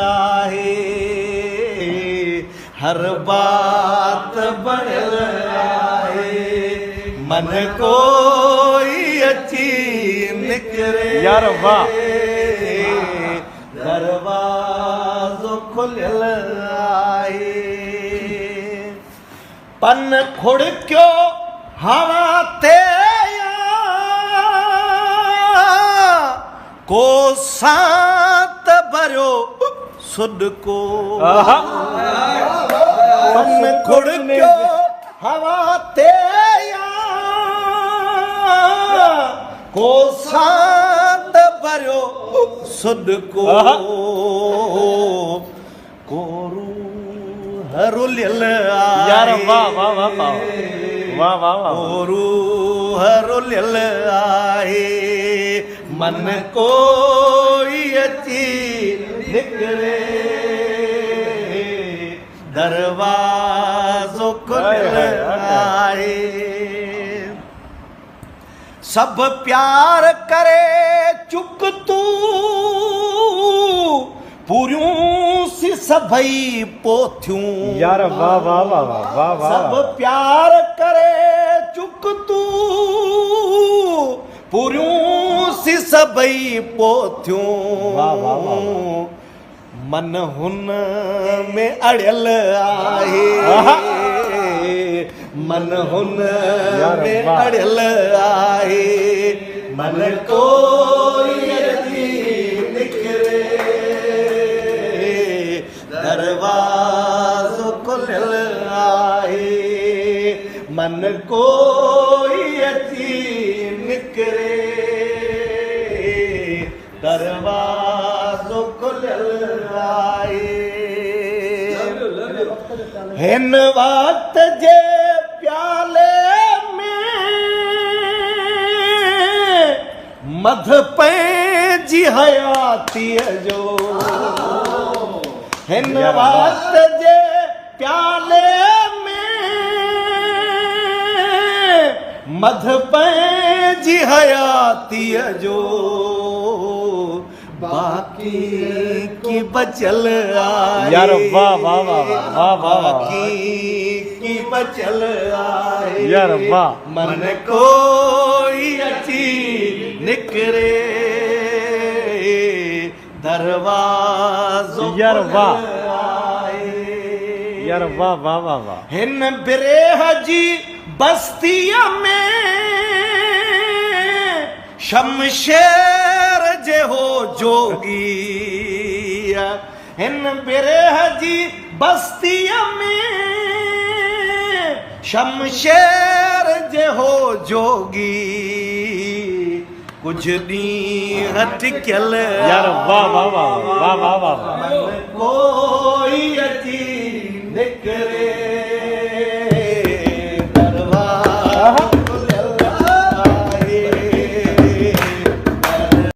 आहे हर बात बढ़ियल आहे मन कोई अची निकरे यार वाह दरवाज़ो खुलियल आहे पन खुड़कियो हवा ते को सात भरियो सुडको पन खुड़कियो हवा ते को सात भरियो सुडको कोरू हरुलियल यार वाह वाह वाह वाह वाह वाह वाह कोरू हरुलियल आहे मन कोई अची निकरे दरवाज़ो खुलियल आहे सब प्यार करे चुक तू पूरियूं सी सभई पोथियूं यार वाह वाह वाह वाह वाह सब प्यार करे चुक तू पूरियूं सी सभई पोथियूं मन हुन में अड़ियल आहे मन हुन में अड़ियल आहे मन कोई अची निकरे दरवाज़ो खुलियल आहे मन कोई अची निकरे दरवाज़ो खुलियल आहे हिन वक्त जे प्याले में मध पंहिंजी हयातीअ जो हिन वक्त जे प्याले में मध पंहिंजी हयातीअ जो बाकी की बचल आहे यार वाह वाह वाह वाह वाह बाकी की बचल आहे यार वाह मन कोई अची निकरे दरवाज़ो यार वाह आहे यार वाह वाह वाह वाह हिन बिरेह जी बस्तीअ में शमशेर जे हो जोगी हिन बिरेह जी बस्तीअ में शमशेर जे हो जोगी कुछ ॾींहं टिकियल यार वाह वाह वाह वाह वाह वाह मन कोई अची निकरे